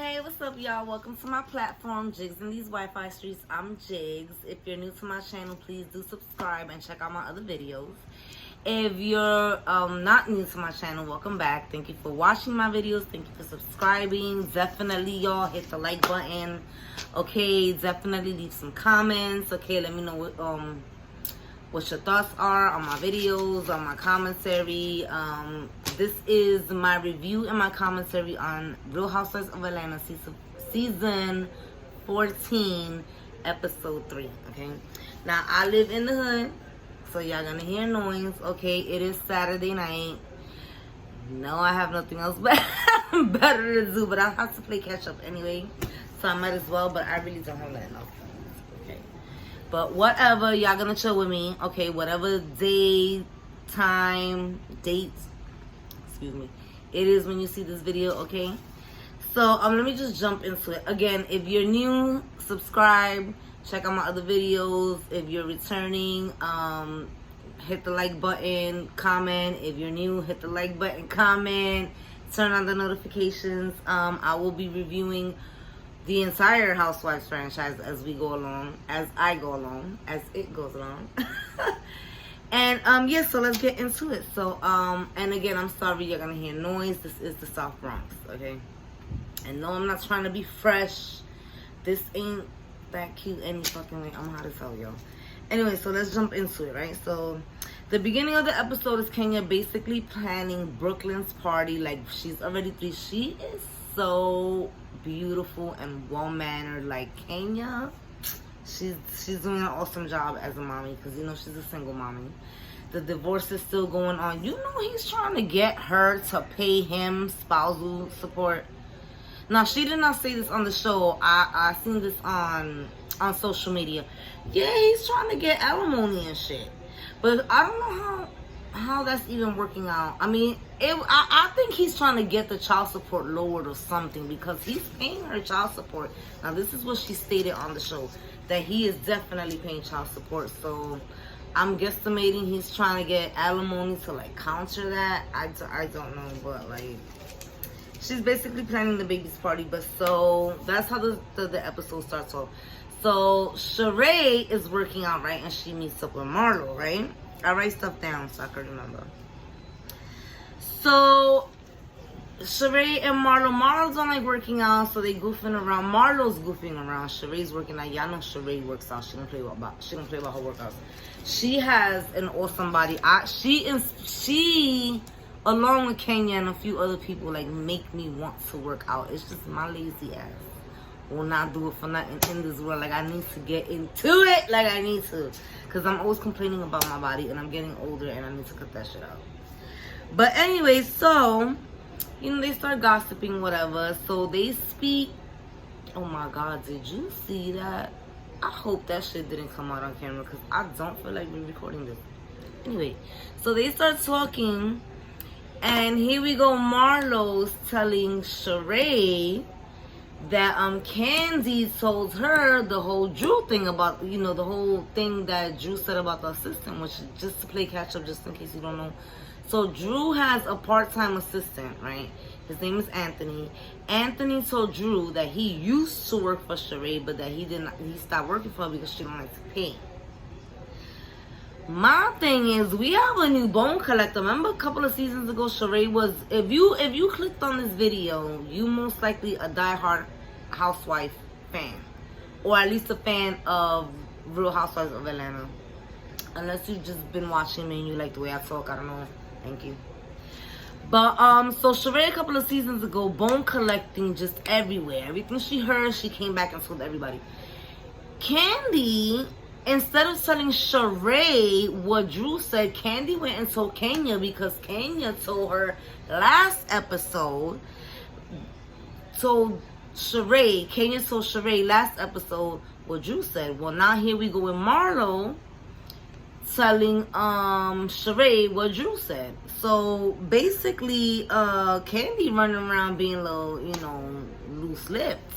Hey, what's up, y'all? Welcome to my platform, Jigs in these Wi-Fi streets. I'm Jigs. If you're new to my channel, please do subscribe and check out my other videos. If you're not new to my channel, welcome back. Thank you for watching my videos. Thank you for subscribing. Definitely, y'all, hit the like button. Okay, definitely leave some comments. Okay, let me know what your thoughts are on my videos, on my commentary. This is my review and my commentary on Real Housewives of Atlanta season 14, episode 3. Okay, now I live in the hood, so y'all gonna hear noise. Okay, it is Saturday night. No, I have nothing else better to do, but I have to play catch up anyway, so I might as well. But I really don't have nothing else. Okay, but whatever, y'all gonna chill with me. Okay, whatever day, time, date, excuse me, it is when you see this video. Okay, so let me just jump into it. Again, if you're new, subscribe, check out my other videos. If you're returning, hit the like button, comment. If you're new, hit the like button, comment, turn on the notifications. I will be reviewing the entire Housewives franchise as we go along, as I go along, as it goes along. And yeah, so let's get into it. So and again, I'm sorry you're gonna hear noise. This is the South Bronx, okay? And no, I'm not trying to be fresh. This ain't that cute any fucking way. I'm hot as hell, y'all. Anyway, so let's jump into it, right? So the beginning of the episode is Kenya basically planning Brooklyn's party. Like, she's already 3. She is so beautiful and well-mannered. Like, Kenya, she's doing an awesome job as a mommy, because you know she's a single mommy. The divorce is still going on. You know he's trying to get her to pay him spousal support. Now, she did not say this on the show. I seen this on social media. Yeah, he's trying to get alimony and shit, but I don't know how that's even working out. I mean, I think he's trying to get the child support lowered or something, because he's paying her child support. Now, this is what she stated on the show, that he is definitely paying child support. So I'm guesstimating he's trying to get alimony to like counter that. I don't know, but like, she's basically planning the baby's party. But so that's how the episode starts off. So Sheree is working out, right? And she meets up with Marlo, right? I write stuff down so I can remember. So Sheree and Marlo don't like working out, so they goofing around. Marlo's goofing around. Sheree's working out. Y'all know Sheree works out. She don't play about her workouts. She has an awesome body. She along with Kenya and a few other people, like, make me want to work out. It's just my lazy ass will not do it for nothing in this world. Like, I need to get into it. Like, I need to, because I'm always complaining about my body, and I'm getting older, and I need to cut that shit out. But anyway, so you know, they start gossiping, whatever. So they speak. Oh my God, did you see that? I hope that shit didn't come out on camera, because I don't feel like we're recording this. Anyway, so they start talking, and here we go. Marlo's telling Sheree that Candy told her the whole Drew thing about, you know, the whole thing that Drew said about the assistant, which is just to play catch up, just in case you don't know. So Drew has a part-time assistant, right? His name is Anthony. Anthony told Drew that he used to work for Sheree, but that he stopped working for her because she don't like to pay. My thing is, we have a new bone collector. Remember a couple of seasons ago, Sheree was, if you clicked on this video, you most likely a diehard Housewife fan, or at least a fan of Real Housewives of Atlanta. Unless you've just been watching me and you like the way I talk, I don't know. Thank you. But so Sheree a couple of seasons ago, bone collecting just everywhere. Everything she heard, she came back and told everybody. Candy, instead of telling Sheree what Drew said, Candy went and told Kenya, because Kenya told her last episode, Kenya told Sheree last episode what Drew said. Well, now here we go with Marlo telling Sheree what Drew said. So basically, Candy running around being a little, you know, loose-lipped,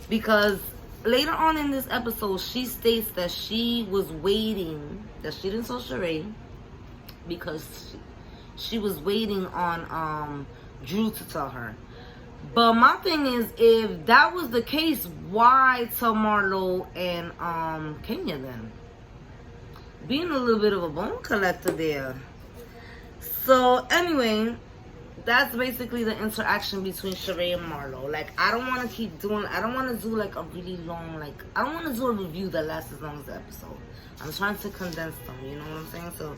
because later on in this episode, she states that she was waiting, that she didn't tell Sheree, because she was waiting on Drew to tell her. But my thing is, if that was the case, why tell Marlo and Kenya then? Being a little bit of a bone collector there. So anyway, that's basically the interaction between Sheree and Marlo. Like, I don't want to keep doing, I don't want to do like a really long, like, I don't want to do a review that lasts as long as the episode. I'm trying to condense them, you know what I'm saying? So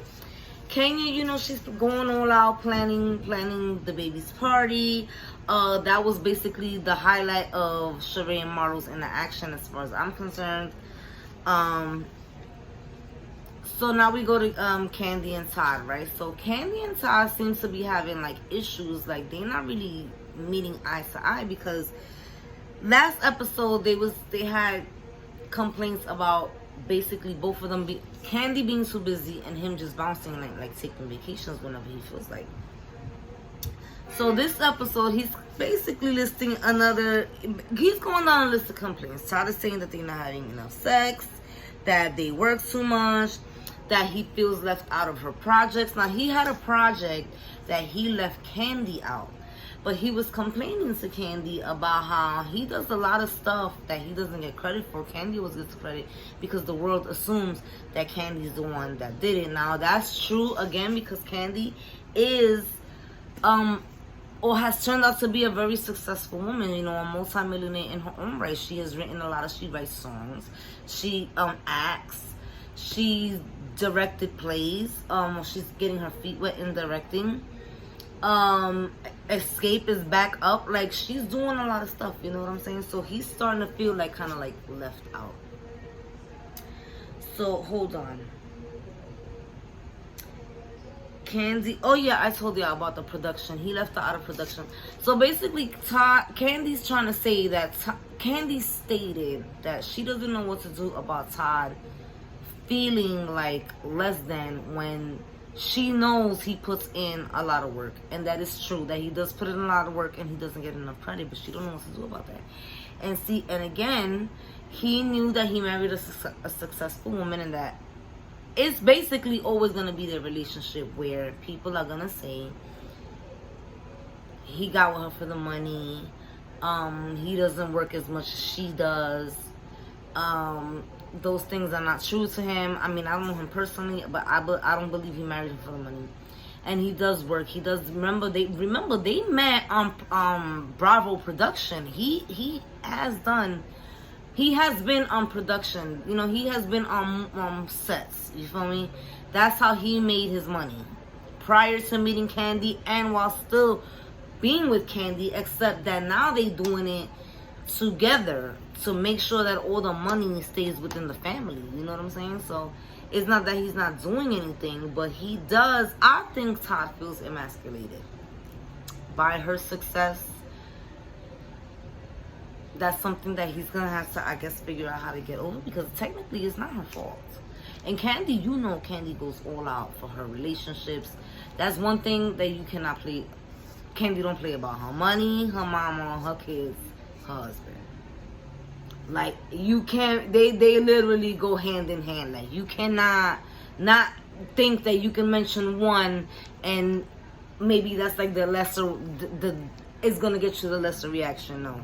Kenya, you know, she's going all out planning the baby's party. That was basically the highlight of Sheree and Marlo's interaction as far as I'm concerned. So now we go to Kandi and Todd, right? So Kandi and Todd seems to be having like issues, like they're not really meeting eye to eye, because last episode they had complaints about basically both of them Kandi being too busy and him just bouncing and like taking vacations whenever he feels like. So this episode, he's basically listing he's going down a list of complaints. Todd is saying that they're not having enough sex, that they work too much, that he feels left out of her projects. Now, he had a project that he left Kandi out, but he was complaining to Kandi about how he does a lot of stuff that he doesn't get credit for. Kandi always gets credit because the world assumes that Kandi's the one that did it. Now, that's true, again, because Kandi is, or has turned out to be a very successful woman, you know, a multimillionaire in her own right. She has written she writes songs, she acts, she's directed plays, she's getting her feet wet in directing. Escape is back up, like she's doing a lot of stuff, you know what I'm saying? So he's starting to feel like kind of like left out. So hold on. Kandi, oh yeah, I told you about the production. He left her out of production. So basically, Kandi's trying to say that Kandi stated that she doesn't know what to do about Todd feeling like less than when she knows he puts in a lot of work. And that is true, that he does put in a lot of work and he doesn't get enough credit, but she don't know what to do about that. And see, and again, he knew that he married a successful woman, and that it's basically always going to be their relationship where people are going to say he got with her for the money, he doesn't work as much as she does, those things are not true to him. I mean, I don't know him personally, but I don't believe he married her for the money. And he does work. He does. Remember they met on Bravo production. He has been on production. You know, he has been on sets. You feel me? That's how he made his money prior to meeting Kandi and while still being with Kandi. Except that now they doing it together to make sure that all the money stays within the family. You know what I'm saying? So it's not that he's not doing anything, but he does. I think Todd feels emasculated by her success. That's something that he's gonna have to, I guess, figure out how to get over, because technically it's not her fault. And Kandi, you know, Kandi goes all out for her relationships. That's one thing that you cannot play. Kandi don't play about her money, her mama, her kids, her husband. Like, you can't, they literally go hand in hand. Like, you cannot not think that you can mention one and maybe that's like the lesser, it's gonna get you the lesser reaction. No.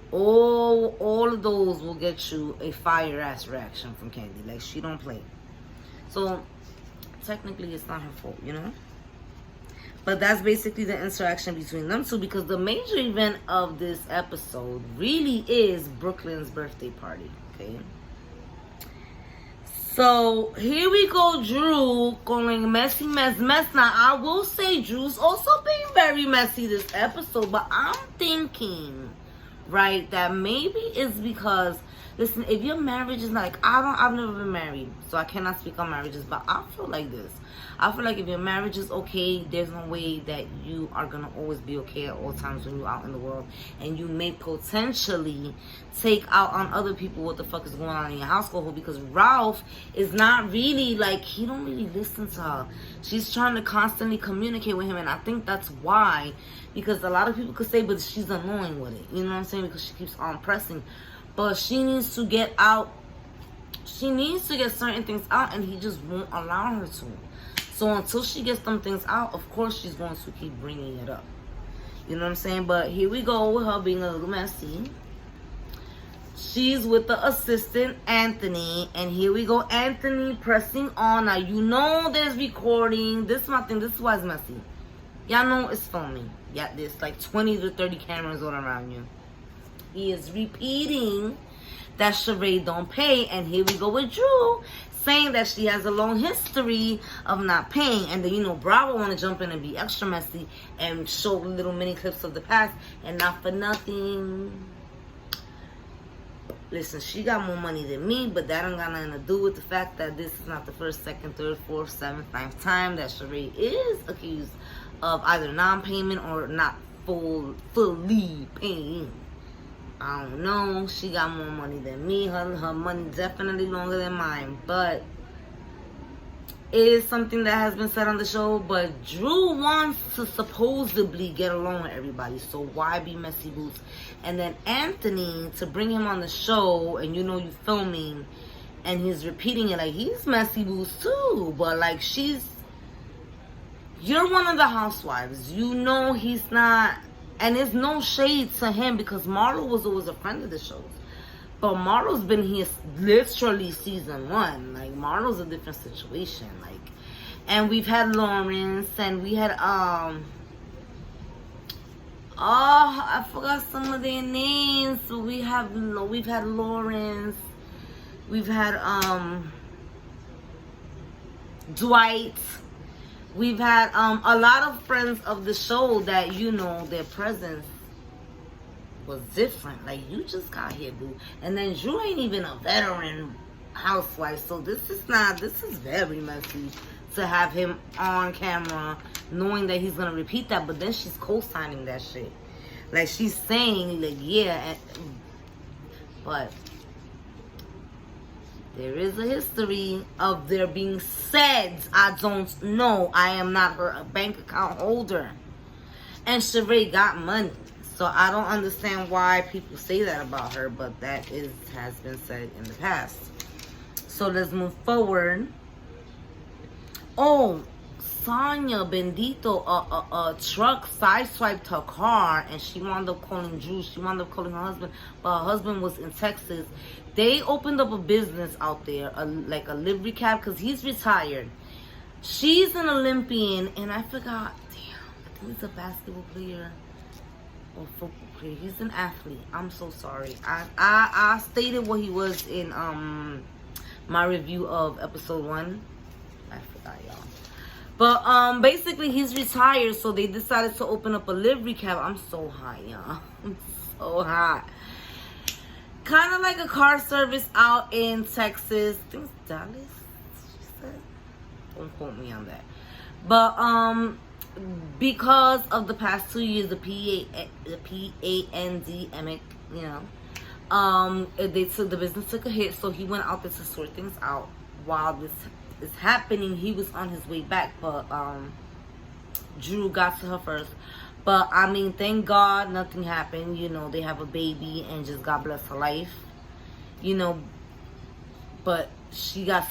All of those will get you a fire ass reaction from Kandi. Like, she don't play. So technically it's not her fault, you know? But that's basically the interaction between them two, because the major event of this episode really is Brooklyn's birthday party, okay? So here we go, Drew going mess. Now, I will say Drew's also being very messy this episode, but I'm thinking, right, that maybe it's because, listen, if your marriage is not, like, I've never been married, so I cannot speak on marriages, but I feel like this. I feel like if your marriage is okay, there's no way that you are going to always be okay at all times when you're out in the world. And you may potentially take out on other people what the fuck is going on in your household, because Ralph is not really, like, he don't really listen to her. She's trying to constantly communicate with him, and I think that's why, because a lot of people could say, but she's annoying with it. You know what I'm saying? Because she keeps on pressing. But she needs to get out. She needs to get certain things out, and he just won't allow her to. So until she gets some things out, of course she's going to keep bringing it up. You know what I'm saying? But here we go with her being a little messy. She's with the assistant, Anthony. And here we go, Anthony pressing on. Now, you know there's recording. This is my thing. This is why it's messy. Y'all know it's filming. Yeah, there's like 20 to 30 cameras all around you. He is repeating that Sheree don't pay. And here we go with Drew saying that she has a long history of not paying. And then, you know, Bravo want to jump in and be extra messy and show little mini clips of the past. And not for nothing. Listen, she got more money than me, but that don't got nothing to do with the fact that this is not the first, second, third, fourth, seventh, ninth time that Sheree is accused of either non-payment or not fully paying. I don't know. She got more money than me. Her money definitely longer than mine, but it is something that has been said on the show. But Drew wants to supposedly get along with everybody, so why be messy boots? And then Anthony, to bring him on the show, and you know you filming, and he's repeating it like he's messy boots too, but like you're one of the housewives. You know he's not, and there's no shade to him because Marlo was always a friend of the show. But Marlo's been here literally season 1. Like, Marlo's a different situation. Like, and we've had Lawrence, and we had, I forgot some of their names. So we've had Lawrence. We've had, Dwight. We've had, a lot of friends of the show that, you know, their presence was different. Like, you just got here, boo. And then Drew ain't even a veteran housewife, so this is very messy to have him on camera knowing that he's gonna repeat that, but then she's co-signing that shit. Like, she's saying, like, yeah, but there is a history of there being said, I don't know, I am not her bank account holder. And Sheree got money. So I don't understand why people say that about her, but that has been said in the past. So let's move forward. Oh, Sonia Bendito, a truck sideswiped her car, and she wound up calling Drew. She wound up calling her husband, but her husband was in Texas. They opened up a business out there, like a livery cab, because he's retired. She's an Olympian, and I forgot. Damn, I think he's a basketball player. Or football player. He's an athlete. I'm so sorry. I stated what he was in my review of episode 1. I forgot, y'all. But basically he's retired, so they decided to open up a livery cab. I'm so hot, y'all. I'm so hot. Kind of like a car service out in Texas. I think it's Dallas, she said. Don't quote me on that. But because of the past 2 years, the pandemic, you know, the business took a hit, so he went out there to sort things out. While this is happening, he was on his way back, but Drew got to her first. But I mean, thank God nothing happened. You know, they have a baby, and just God bless her life. You know, but she got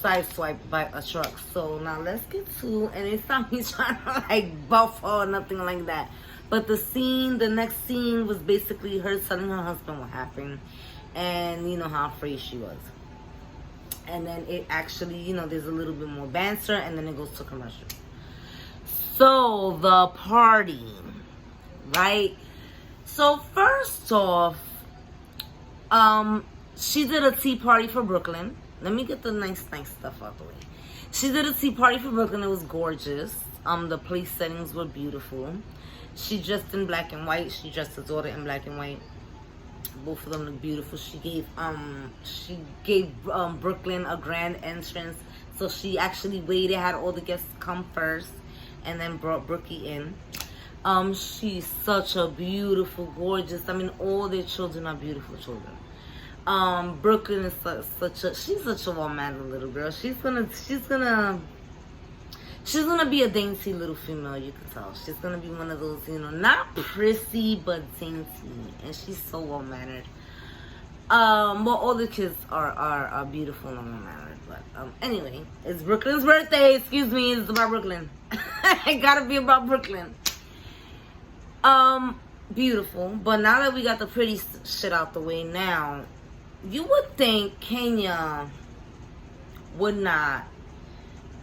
sideswiped by a truck. So now let's get to, and it's not me trying to like buff her or nothing like that, but the next scene was basically her telling her husband what happened, and you know how afraid she was. And then it actually, you know, there's a little bit more banter, and then it goes to commercial. So the party, right? So first off, she did a tea party for Brooklyn. Let me get the nice stuff out the way. She did a tea party for Brooklyn. It was gorgeous. The place settings were beautiful. She dressed in black and white. She dressed her daughter in black and white. Both of them look beautiful. She gave Brooklyn a grand entrance. So she actually waited, had all the guests come first, and then brought Brookie in. She's such a beautiful, gorgeous. I mean, all their children are beautiful children. Brooklyn is she's such a well-mannered little girl. She's gonna be a dainty little female, you can tell. She's gonna be one of those, you know, not prissy, but dainty. And she's so well-mannered. Well, all the kids are beautiful and well-mannered. But, anyway, it's Brooklyn's birthday. Excuse me, it's about Brooklyn. It gotta be about Brooklyn. Beautiful. But now that we got the pretty shit out the way now, you would think Kenya would not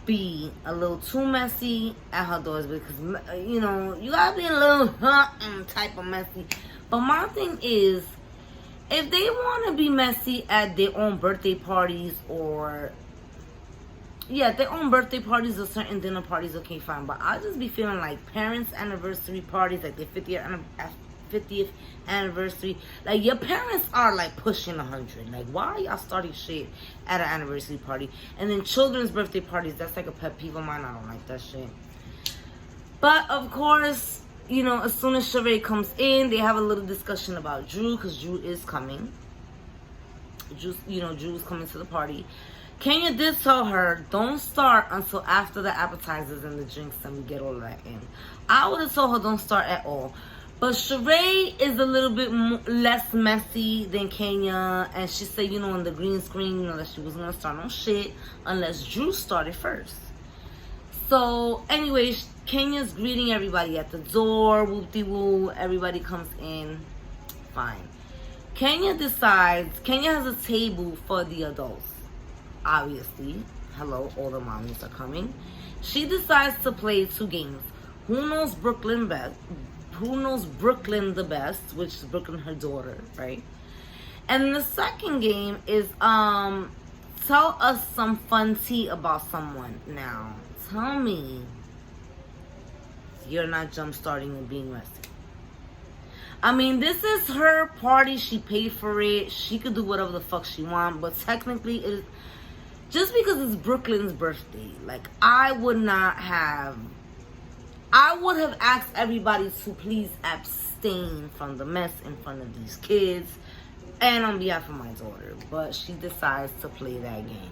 be a little too messy at her doors, because, you know, you gotta be a little type of messy. But my thing is, if they want to be messy at their own birthday parties, or their own birthday parties or certain dinner parties, okay, fine. But I just be feeling like parents' anniversary parties, like their 50th anniversary, like your parents are like pushing 100. Like, why are y'all starting shit at an anniversary party? And then children's birthday parties, that's like a pet peeve of mine. I don't like that shit. But of course, you know, as soon as Sheree comes in, they have a little discussion about Drew, because Drew is coming. Drew is coming to the party. Kenya did tell her, don't start until after the appetizers and the drinks, and we get all of that in. I would have told her don't start at all. But Sheree is a little bit less messy than Kenya, and she said, you know, on the green screen, you know, that she wasn't gonna start no shit unless Drew started first. So, anyways, Kenya's greeting everybody at the door, whoop-de-woo, everybody comes in, fine. Kenya has a table for the adults, obviously. Hello, all the mommies are coming. She decides to play 2 games. Who knows Brooklyn the best, which is Brooklyn, her daughter, right? And the second game is tell us some fun tea about someone. Now, tell me you're not jump starting and being messy. I mean, this is her party. She paid for it. She could do whatever the fuck she wants. But technically, it is just because it's Brooklyn's birthday. Like, I would have asked everybody to please abstain from the mess in front of these kids and on behalf of my daughter. But she decides to play that game.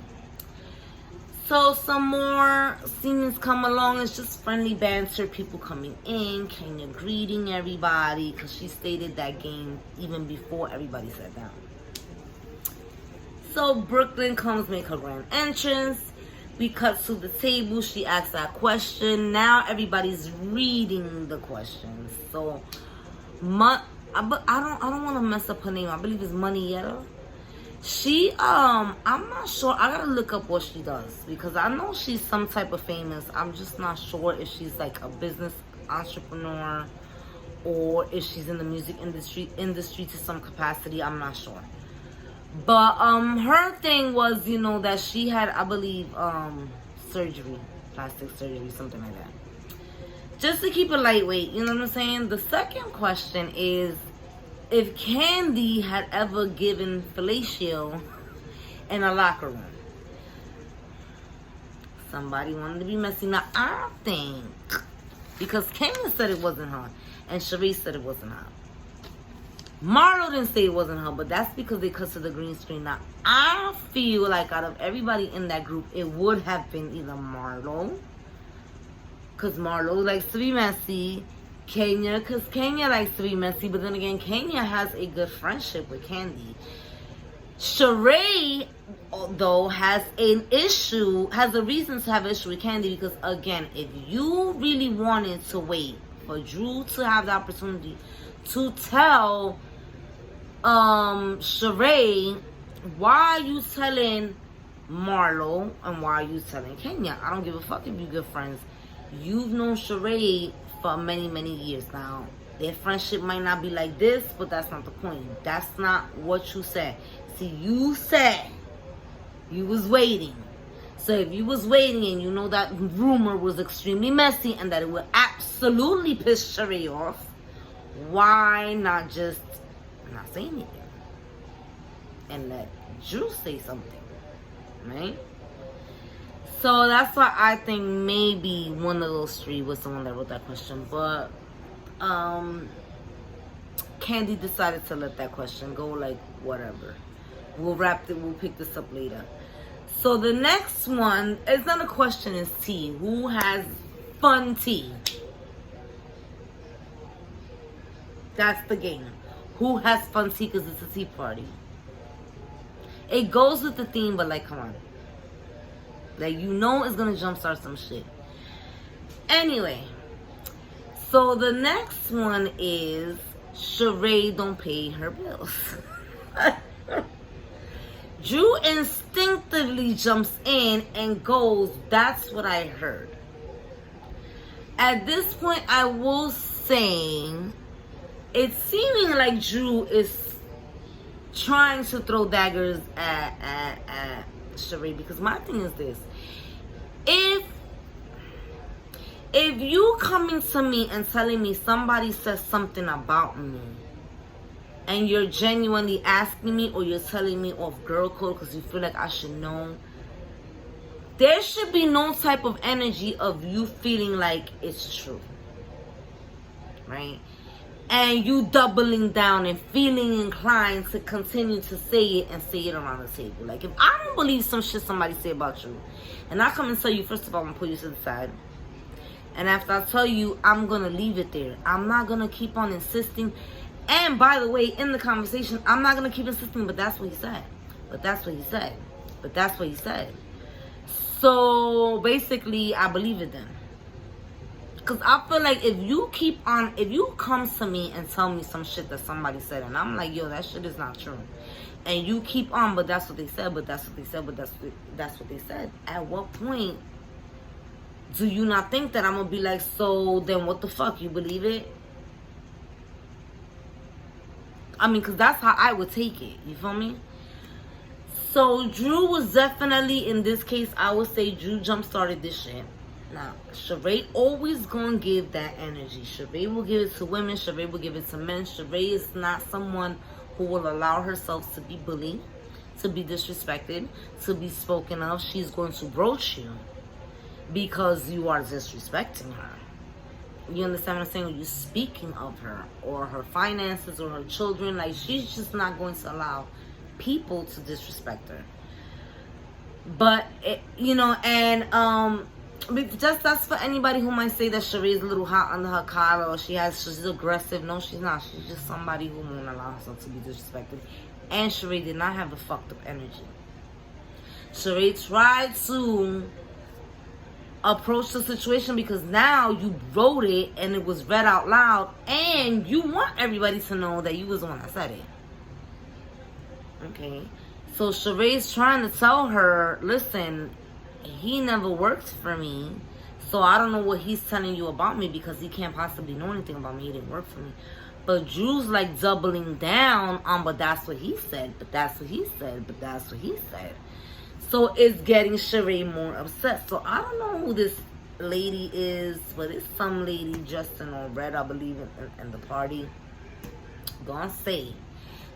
So some more scenes come along. It's just friendly banter, people coming in, Kenya greeting everybody, because she stated that game even before everybody sat down. So Brooklyn comes, make her grand entrance. We cut to the table. She asks that question. Now everybody's reading the questions. So, I don't want to mess up her name. I believe it's Manietta. She, I'm not sure. I gotta look up what she does, because I know she's some type of famous. I'm just not sure if she's like a business entrepreneur or if she's in the music industry to some capacity. I'm not sure. But her thing was, you know, that she had, I believe, surgery, plastic surgery, something like that. Just to keep it lightweight, you know what I'm saying? The second question is if Candy had ever given fellatio in a locker room. Somebody wanted to be messy. Now, I think, because Kenya said it wasn't her, and Sheree said it wasn't her. Marlo didn't say it wasn't her, but that's because they cut to the green screen. Now, I feel like out of everybody in that group, it would have been either Marlo, because Marlo likes to be messy, Kenya, because Kenya likes to be messy, but then again, Kenya has a good friendship with Candy. Sheree, though, has a reason to have an issue with Candy, because, again, if you really wanted to wait for Drew to have the opportunity to tell Sheree, why are you telling Marlo and why are you telling Kenya? I don't give a fuck if you're good friends. You've known Sheree for many, many years now. Their friendship might not be like this, but that's not the point. That's not what you said. See, you said you was waiting. So if you was waiting and you know that rumor was extremely messy and that it would absolutely piss Sheree off, why not just not say anything and let Drew say something, right? So that's why I think maybe one of those 3 was the one that wrote that question. But Candy decided to let that question go, like, whatever. We'll pick this up later. So the next one, it's not a question, it's tea. Who has fun tea? That's the game. Who has fun tea, because it's a tea party. It goes with the theme, but like, come on. Like, you know it's going to jumpstart some shit. Anyway. So the next one is Sheree don't pay her bills. Drew instinctively jumps in and goes, that's what I heard. At this point, I will say it's seeming like Drew is trying to throw daggers at Sheree, because my thing is this: if you coming to me and telling me somebody says something about me, and you're genuinely asking me, or you're telling me off girl code because you feel like I should know, there should be no type of energy of you feeling like it's true, right? And you doubling down and feeling inclined to continue to say it and say it around the table. Like, if I don't believe some shit somebody say about you, and I come and tell you, first of all, I'm gonna put you to the side. And after I tell you, I'm gonna leave it there. I'm not gonna keep on insisting. And by the way, in the conversation, I'm not gonna keep insisting, but that's what he said. But that's what he said. But that's what he said. So basically, I believe it then. Because I feel like if you come to me and tell me some shit that somebody said, and I'm like, yo, that shit is not true, and you keep on, but that's what they said, but that's what they said, but that's what they said, at what point do you not think that I'm going to be like, so then what the fuck, you believe it? I mean, because that's how I would take it, you feel me? So Drew was definitely, in this case, I would say Drew jump-started this shit. Now, Sheree always gonna give that energy. Sheree will give it to women. Sheree will give it to men. Sheree is not someone who will allow herself to be bullied, to be disrespected, to be spoken of. She's going to broach you because you are disrespecting her. You understand what I'm saying? You're speaking of her or her finances or her children. Like, she's just not going to allow people to disrespect her. But, just that's for anybody who might say that Sheree is a little hot under her collar, or she's aggressive. No, she's not. She's just somebody who won't allow herself to be disrespected. And Sheree did not have a fucked up energy. Sheree tried to approach the situation because now you wrote it and it was read out loud, and you want everybody to know that you was the one that said it. Okay, so Sheree's trying to tell her, listen, he never worked for me, so I don't know what he's telling you about me, because he can't possibly know anything about me. He didn't work for me. But Drew's like doubling down on, but that's what he said, but that's what he said, but that's what he said. So it's getting Sheree more upset. So I don't know who this lady is, but it's some lady dressed in all red, I believe, in the party. Gonna say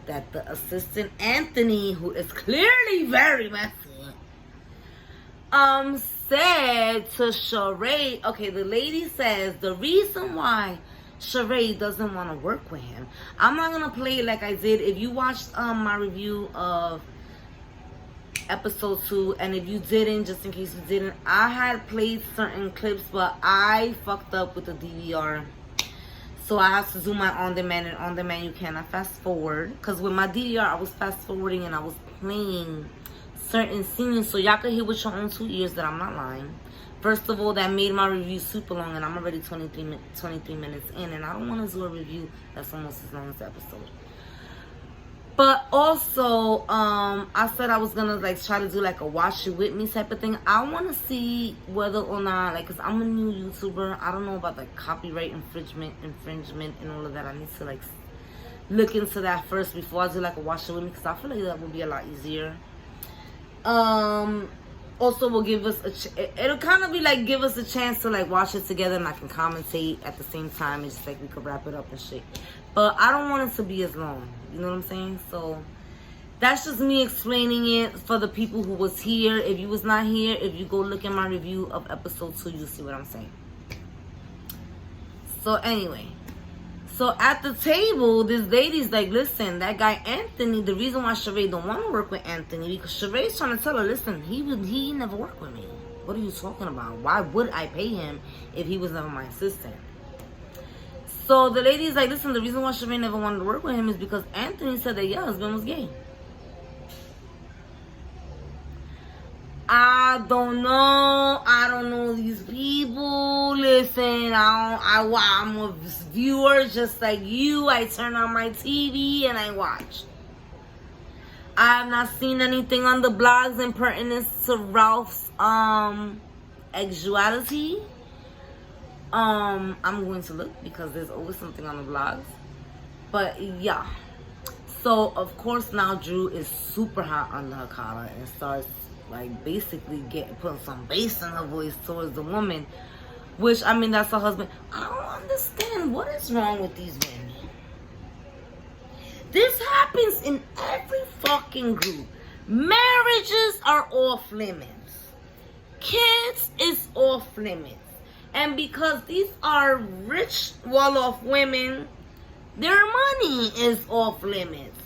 that the assistant Anthony, who is clearly very messy, said to Sheree, okay, the lady says the reason why Sheree doesn't want to work with him. I'm not gonna play it like I did. If you watched my review of episode 2, and if you didn't, just in case you didn't, I had played certain clips, but I fucked up with the DVR. So I have to do my on-demand, and on-demand you cannot fast forward. Because with my DVR, I was fast forwarding and I was playing certain scenes, so y'all could hear with your own 2 ears that I'm not lying. First of all, that made my review super long, and I'm already 23 minutes in, and I don't want to do a review that's almost as long as the episode. But also, I said I was gonna like try to do like a watch it with me type of thing. I want to see whether or not, like, cause I'm a new YouTuber, I don't know about like copyright infringement and all of that. I need to like look into that first before I do like a watch it with me, cause I feel like that would be a lot easier. Also will give us it'll kind of be like give us a chance to like watch it together, and I can commentate at the same time. It's just like we could wrap it up and shit. But I don't want it to be as long. You know what I'm saying? So that's just me explaining it for the people who was here. If you was not here, if you go look at my review of episode 2, you'll see what I'm saying. So anyway, so at the table, this lady's like, listen, that guy Anthony, the reason why Sheree don't want to work with Anthony, because Sheree's trying to tell her, listen, he never worked with me. What are you talking about? Why would I pay him if he was never my assistant? So the lady's like, listen, the reason why Sheree never wanted to work with him is because Anthony said that your husband was gay. I I don't know. I don't know these people. Listen, I'm a viewer just like you. I turn on my TV and I watch. I have not seen anything on the blogs in pertinence to Ralph's sexuality. I'm going to look because there's always something on the blogs. But yeah. So of course now Drew is super hot under her collar and starts like basically putting some bass in her voice towards the woman. Which, I mean, that's her husband. I don't understand what is wrong with these women. This happens in every fucking group. Marriages are off limits. Kids is off limits. And because these are rich, well-off women, their money is off limits.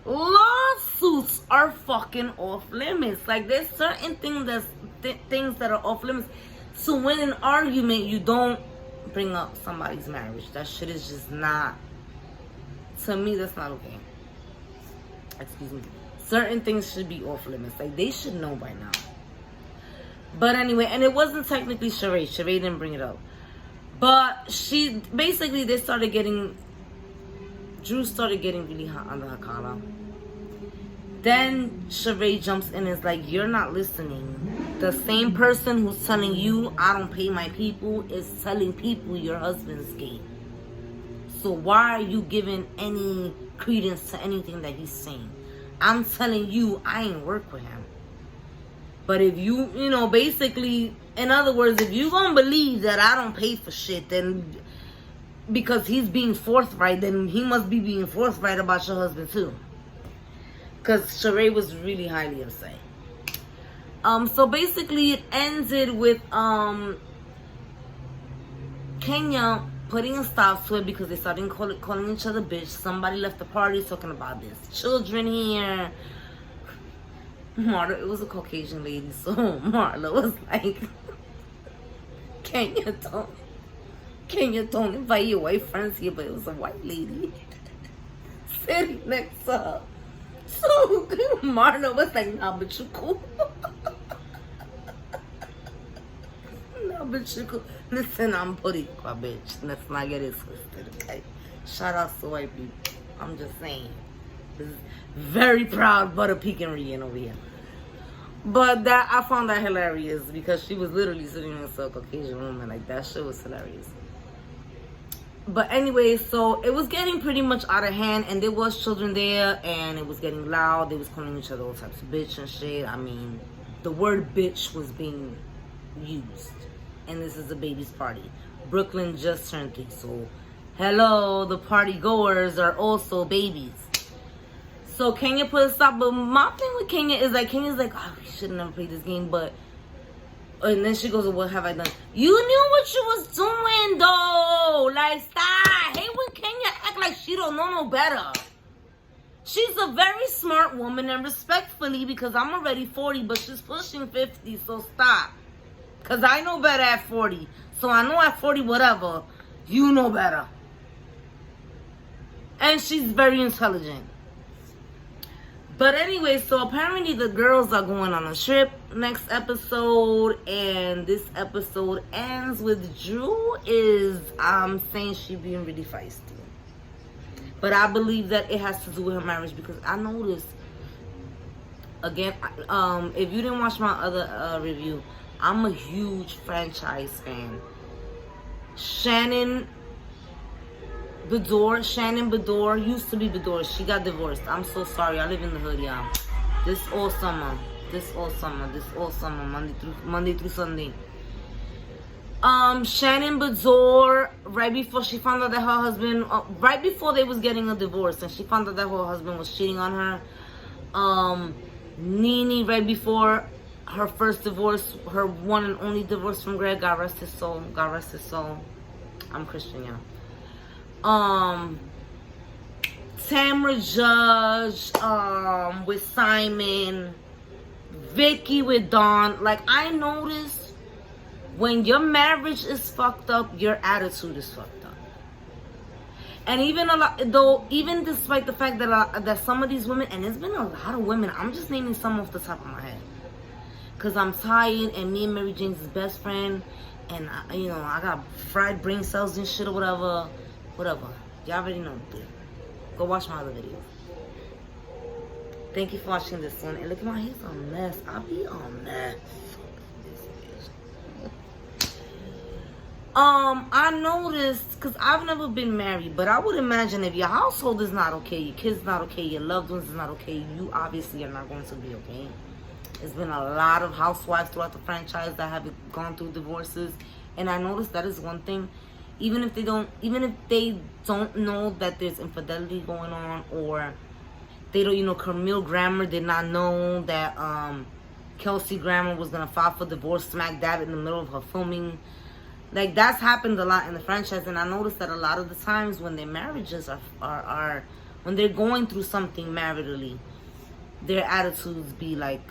Lawsuits are fucking off limits. Like, there's certain things that are off limits. So when an argument, you don't bring up somebody's marriage. That shit is just not, to me, that's not okay. Excuse me. Certain things should be off limits. Like, they should know by now. But anyway, and it wasn't technically Sheree. Sheree didn't bring it up. But Drew started getting really hot under her collar. Then Sheree jumps in and is like, you're not listening. The same person who's telling you I don't pay my people is telling people your husband's gay. So why are you giving any credence to anything that he's saying? I'm telling you I ain't work with him. But if you basically, in other words, if you gonna believe that I don't pay for shit, then because he's being forthright, then he must be being forthright about your husband too. Because Sheree was really highly upset. So basically it ended with Kenya putting a stop to it because they started calling each other bitch. Somebody left the party talking about this children here. Marla, it was a Caucasian lady, so Marla was like, Kenya don't invite your white friends here, but it was a white lady sitting next to her. So Marla was like, nah, but you cool. Nah, but you cool. Listen, I'm Boricua, bitch. Let's not get it twisted, okay? Shout out to white people. I'm just saying. This is very proud butter pecan Rian over here. But I found that hilarious because she was literally sitting next to a Caucasian woman. Like, that shit was hilarious. But anyway, so it was getting pretty much out of hand, and there was children there, and it was getting loud. They was calling each other all types of bitch and shit. I mean, the word bitch was being used, and this is a baby's party. Brooklyn just turned 3, so hello, the party goers are also babies. So Kenya put a stop, but my thing with Kenya is like, Kenya's like, oh, we should never play this game, but, and then she goes, what have I done? You knew what you was doing, though. Like, stop. I hate when Kenya act like she don't know no better. She's a very smart woman, and respectfully, because I'm already 40, but she's pushing 50, so stop. Because I know better at 40. So I know at 40, whatever, you know better. And she's very intelligent. But anyway, so apparently the girls are going on a trip next episode, and this episode ends with Drew saying she being really feisty. But I believe that it has to do with her marriage because I noticed, again, if you didn't watch my other review, I'm a huge franchise fan. Shannon Bedore used to be Bedore. She got divorced. I'm so sorry. I live in the hood, y'all. This all summer, Monday through Sunday. Shannon Bedore, right before she found out that her husband, right before they was getting a divorce, and she found out that her husband was cheating on her. Nene, right before her first divorce, her one and only divorce from Greg, God rest his soul. God rest his soul. I'm Christian, y'all. Tamra Judge, with Simon, Vicky with Dawn. Like, I noticed when your marriage is fucked up, your attitude is fucked up. And even despite the fact that some of these women, and there's been a lot of women, I'm just naming some off the top of my head, because I'm tired and me and Mary Jane's his best friend. And, I got fried brain cells and shit or whatever. Whatever. Y'all already know. Go watch my other videos. Thank you for watching this one. And look at my hair's a mess. I'll be a mess. I noticed, because I've never been married, but I would imagine if your household is not okay, your kids not okay, your loved ones is not okay, you obviously are not going to be okay. There's been a lot of housewives throughout the franchise that have gone through divorces, and I noticed that is one thing. Even if they don't know that there's infidelity going on, or they don't, Camille Grammer did not know that Kelsey Grammer was gonna file for divorce smack dab in the middle of her filming. Like, that's happened a lot in the franchise, and I noticed that a lot of the times when their marriages are when they're going through something maritally, their attitudes be like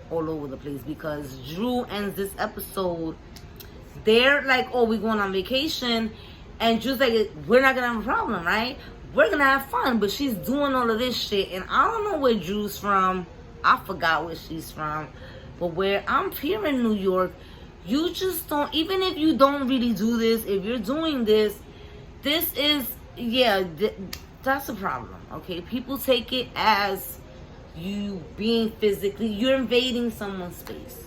all over the place. Because Drew ends this episode, they're like, oh, we're going on vacation, and Drew's like, we're not gonna have a problem, right? We're gonna have fun. But she's doing all of this shit, and I don't know where Drew's from. I forgot where she's from, but where I'm here in New York, you just don't, even if you don't really do this, if you're doing this, this is, that's a problem, okay? People take it as you being physically, you're invading someone's space.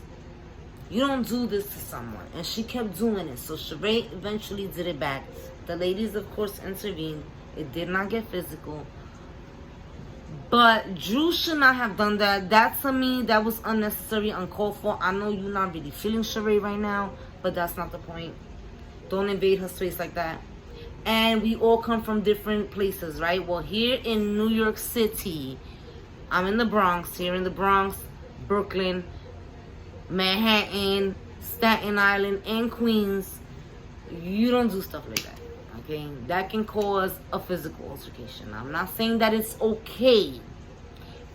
You don't do this to someone. And she kept doing it. So Sheree eventually did it back. The ladies, of course, intervened. It did not get physical. But Drew should not have done that. That, to me, that was unnecessary, uncalled for. I know you're not really feeling Sheree right now, but that's not the point. Don't invade her space like that. And we all come from different places, right? Well, here in New York City, I'm in the Bronx. Here in the Bronx, Brooklyn, Manhattan, Staten Island, and Queens, you don't do stuff like that. Okay, that can cause a physical altercation. I'm not saying that it's okay.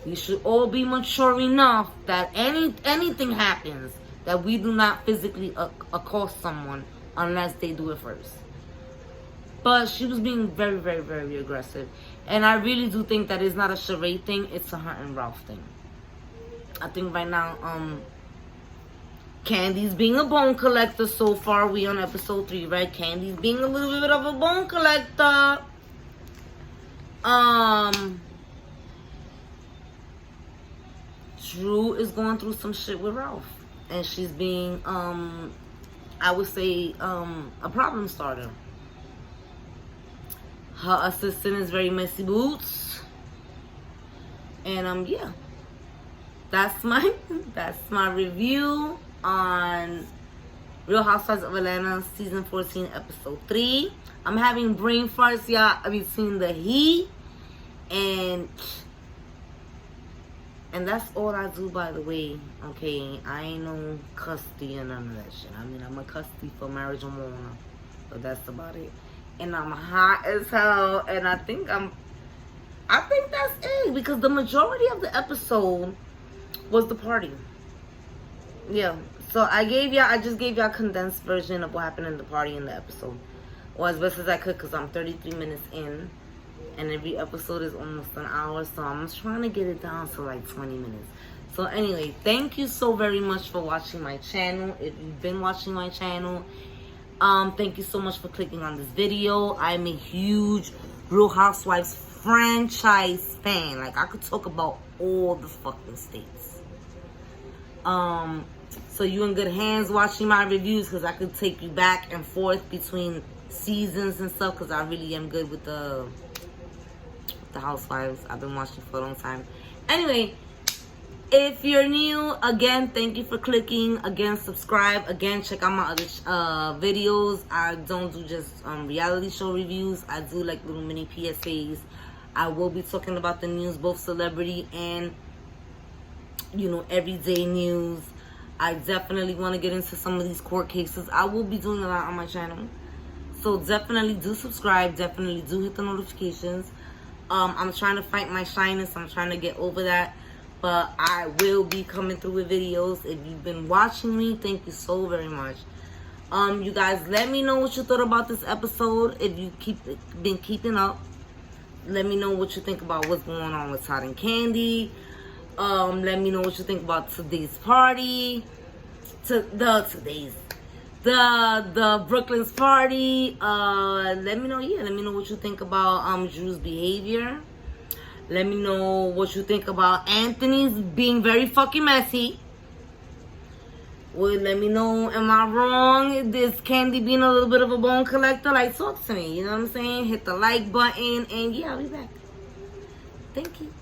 We should all be mature enough that anything happens, that we do not physically accost someone unless they do it first. But she was being very, very, very aggressive. And I really do think that it's not a Sheree thing, it's a her and Ralph thing. I think right now, Candy's being a bone collector so far. We on episode 3, right? Candy's being a little bit of a bone collector. Drew is going through some shit with Ralph. And she's being, I would say, a problem starter. Her assistant is very messy boots. And, yeah. That's my review on Real Housewives of Atlanta season 14 episode 3. I'm having brain farts, y'all, between the heat and that's all I do, by the way. Okay, I ain't no custody and none of that shit. I mean, I'm a custody for marriage and marijuana, but that's about it. And I'm hot as hell, and I think that's it, because the majority of the episode was the party. Yeah, so I just gave y'all a condensed version of what happened in the party in the episode, or as best as I could, because I'm 33 minutes in, and every episode is almost an hour, so I'm trying to get it down to like 20 minutes. So anyway, thank you so very much for watching my channel. If you've been watching my channel, thank you so much for clicking on this video. I'm a huge Real Housewives franchise fan. Like, I could talk about all the fucking states. So you in good hands watching my reviews, because I could take you back and forth between seasons and stuff, because I really am good with the Housewives. I've been watching for a long time. Anyway, if you're new, again, thank you for clicking. Again, subscribe. Again, check out my other videos. I don't do just reality show reviews. I do like little mini PSAs. I will be talking about the news, both celebrity and, everyday news. I definitely want to get into some of these court cases. I will be doing a lot on my channel. So definitely do subscribe. Definitely do hit the notifications. I'm trying to fight my shyness. I'm trying to get over that. But I will be coming through with videos. If you've been watching me, thank you so very much. You guys, let me know what you thought about this episode. If you been keeping up, let me know what you think about what's going on with Todd and Candy. Let me know what you think about today's party. the Brooklyn's party. Let me know. Yeah, let me know what you think about Drew's behavior. Let me know what you think about Anthony's being very fucking messy. Well, let me know, am I wrong? Is Candy being a little bit of a bone collector? Like, talk to me, you know what I'm saying? Hit the like button, and yeah, I'll be back. Thank you.